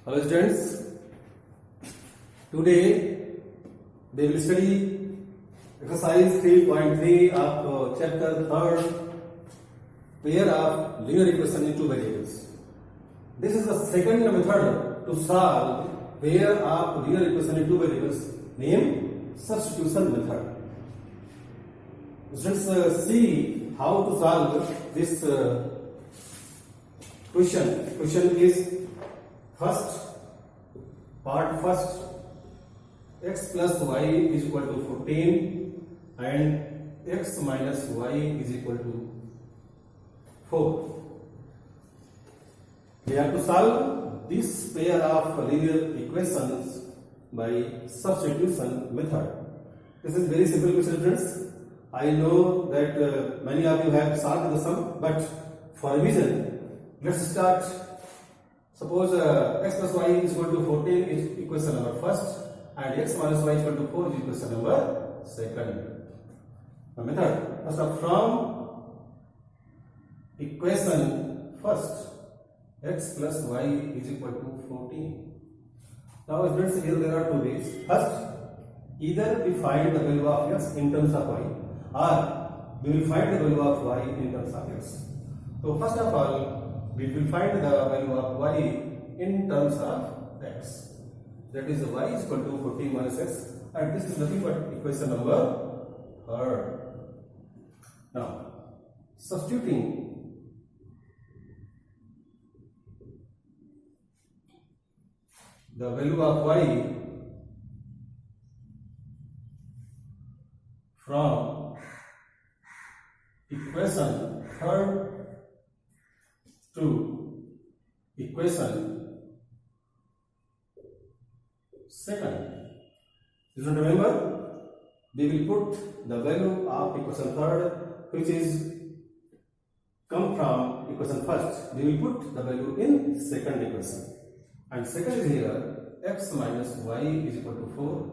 Hello students, today we will study exercise 3.3 of chapter 3rd, pair of linear equation in two variables. This is the second method to solve pair of linear equation in two variables named substitution method. Students, see how to solve this question. Question is first x plus y is equal to 14 and x minus y is equal to 4. We have to solve this pair of linear equations by substitution method. This is very simple question, students. I know that many of you have solved the sum, but for revision, let's start. Suppose x plus y is equal to 14 is equation number first, and x minus y is equal to 4 is equation number second. The method first of from equation first, x plus y is equal to 14. Now students, here there are two ways. First, either we find the value of x in terms of y, or we will find the value of y in terms of x. So first of all, we will find the value of y in terms of x. That is, y is equal to 14 minus x, and this is nothing but equation number 3rd. Now, substituting the value of y from equation 3rd to equation 2nd. You should remember, we will put the value of equation 3rd, which is come from equation 1st. We will put the value in 2nd equation, and 2nd is here x minus y is equal to 4.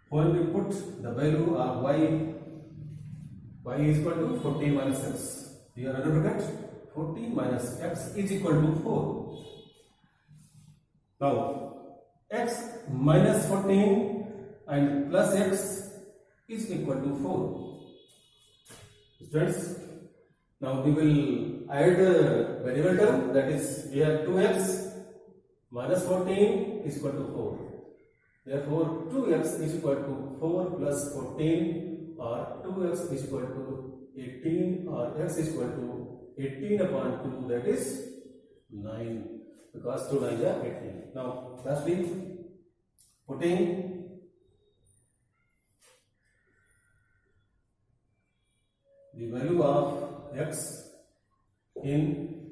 When we put the value of y is equal to 14 minus x. Here under bracket 14 minus x is equal to 4. Now, x minus 14 and plus x is equal to 4. Students, now we will add a variable term, that is, we have 2x minus 14 is equal to 4. Therefore, 2x is equal to 4 plus 14, or 2x is equal to 18, or x is equal to 18 upon 2, that is 9, because 2 9 are 18. Now, lastly, putting the value of x in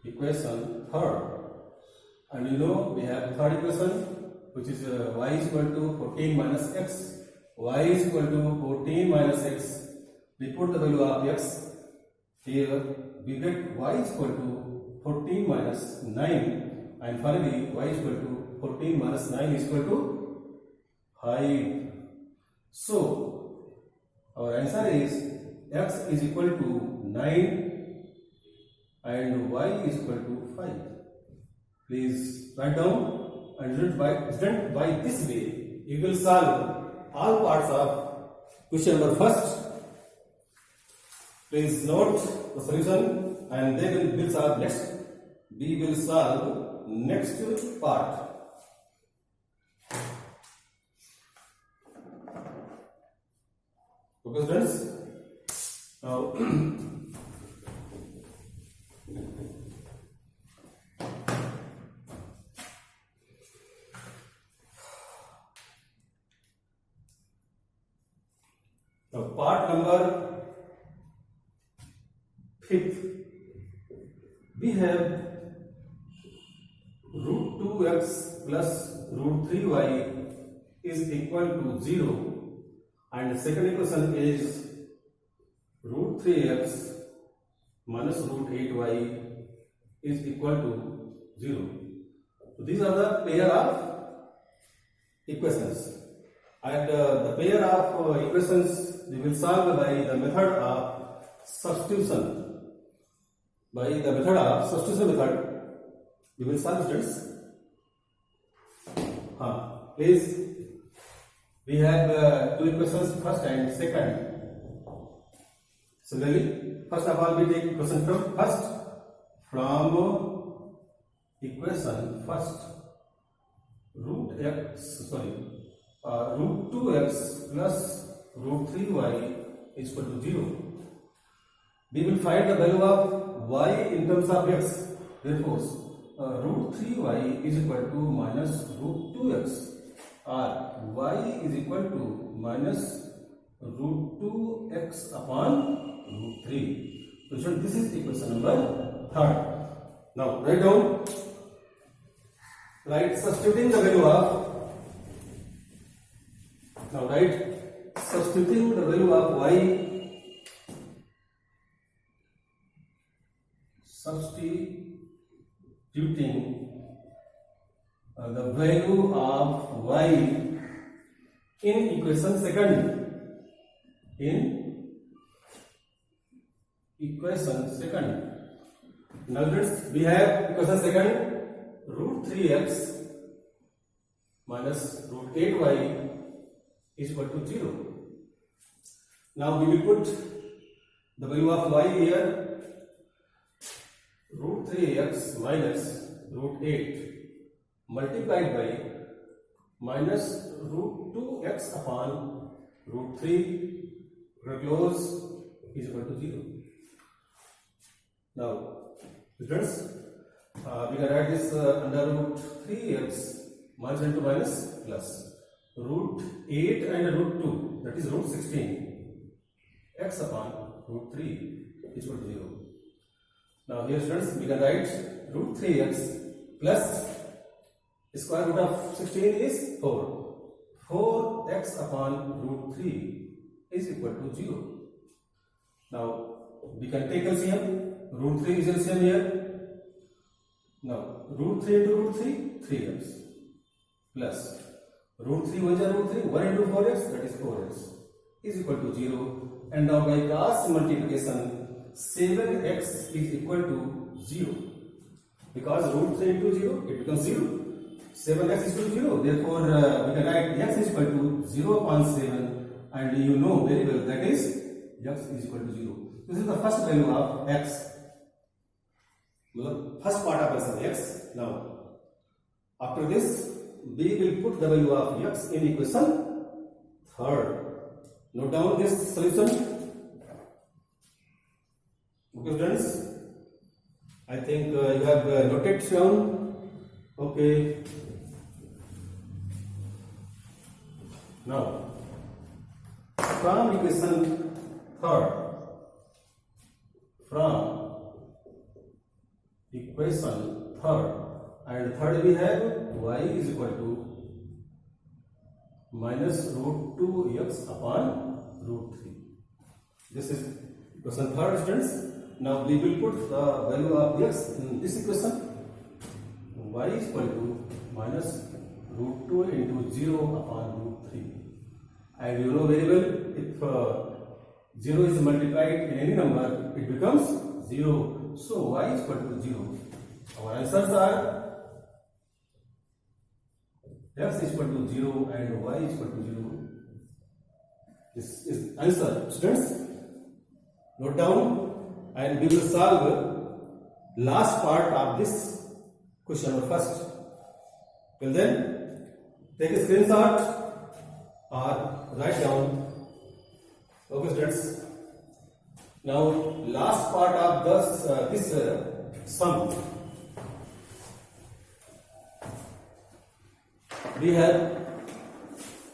equation 3rd, and you know we have third equation, which is y is equal to 14 minus x. Y is equal to 14 minus x. We put the value of x here, we get y is equal to 14 minus 9, and finally y is equal to 14 minus 9 is equal to 5. So our answer is x is equal to 9 and y is equal to 5. Please write down, and by this way you will solve all parts of question number first. Please note the solution, and then we will solve next. We will solve next part. Okay, students. Now, part number 5th, we have root 2x plus root 3y is equal to 0, and the second equation is root 3x minus root 8y is equal to 0. So these are the pair of equations, and the pair of equations we will solve by the method of substitution. by the method of substitution method. We will solve, students. Please, we have two equations, first and second. Similarly, first of all, we take equation from first. From equation first, root 2x plus root 3y is equal to 0. We will find the value of y in terms of x. Therefore, root 3y is equal to minus root 2x, or y is equal to minus root 2x upon root 3. So this is equation number 3. Now write down. Write substituting the value of. Now write substituting the value of y. Substituting the value of y in equation second. In equation second. Now we have equation second, root 3x minus root 8y is equal to 0. Now we will put the value of y here. Root 3x minus root 8 multiplied by minus root 2x upon root 3 close is equal to 0. Now, students, we can write this under root 3x minus into minus plus root 8 and root 2, that is root 16 x upon root 3 is equal to 0. Now here, students, we can write root 3x plus square root of 16 is 4. 4x upon root 3 is equal to 0. Now we can take LCM. Root 3 is LCM here. Now root 3 into root 3, 3x plus root 3 1 is root 3, 1 into 4x, that is 4x is equal to 0. And now by cross multiplication, 7x is equal to 0, because root 3 into 0, it becomes 0. 7x is equal to 0, therefore we can write x is equal to 0 upon 7, and you know very well that is x is equal to 0. This is the first value of x, first part of x. Now after this we will put the value of x in equation third. Note down this solution. Okay, friends, I think you have noted down. Okay. Now, from equation third, and third we have y is equal to minus root 2x upon root 3. This is equation third, students. Now we will put the value of x in this equation. Y is equal to minus root 2 into 0 upon root 3. And you know very well, if 0 is multiplied in any number, it becomes 0. So y is equal to 0. Our answers are x is equal to 0 and y is equal to 0. This is answer, students. Note down. And we will solve last part of this question first. Till then, take a screenshot or write down. Okay, students. Now, last part of this sum. We have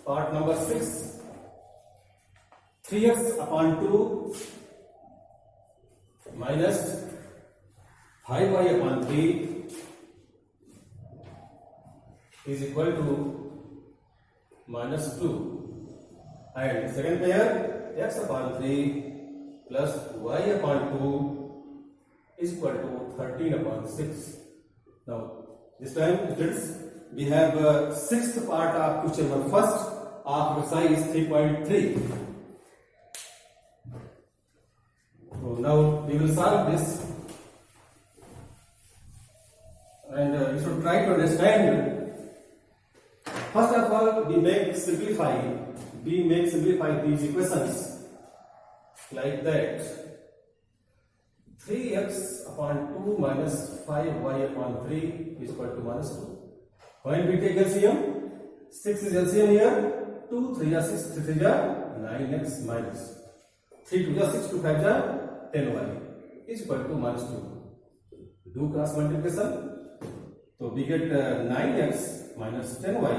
part number 6. 3x upon 2 minus 5y upon 3 is equal to minus 2. And second pair, x upon 3 plus y upon 2 is equal to 13 upon 6. Now, this time, students, we have sixth part of question number first of exercise 3.3. So now we will solve this. try to understand. First of all, we make simplify these equations like that. 3x upon 2 minus 5y upon 3 is equal to minus 2. When we take LCM, 6 is LCM here. 2, 3 are 6, 3 3 are 9x minus 3 2 are 6, 2 5 are 10y is equal to minus 2. Do cross multiplication. So we get 9x minus 10y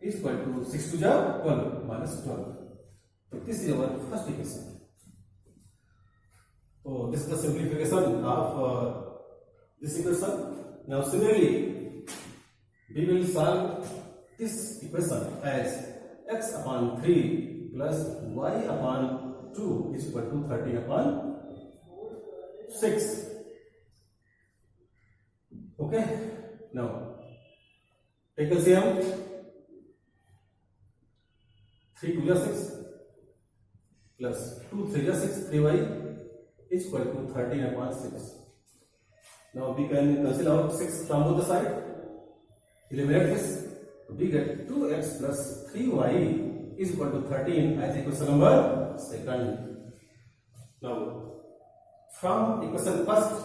is equal to 6 2 are 12 minus 12. So this is our first equation. So this is the simplification of this equation. Now similarly, we will solve this equation as x upon 3 plus y upon 2 is equal to 13 upon 6. Okay. Now take LCM. 3 2 are 6 plus 2 3 are 6, 3y is equal to 13 upon 6. Now we can cancel out 6 from both the side. Eliminate this. We get 2x plus 3y is equal to 13 as equation number second. Now from equation first,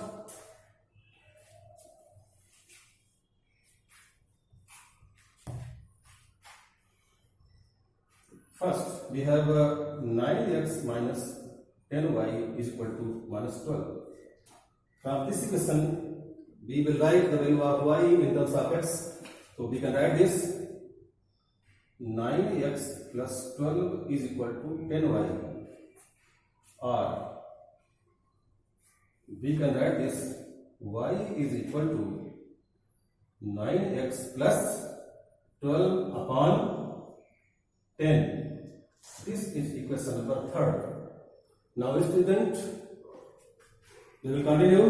we have 9x minus 10y is equal to minus 12. From this equation, we will write the value of y in terms of x. So we can write this 9x plus 12 is equal to 10y, or we can write this y is equal to 9x plus 12 upon 10. This is equation number third. Now student, we will continue.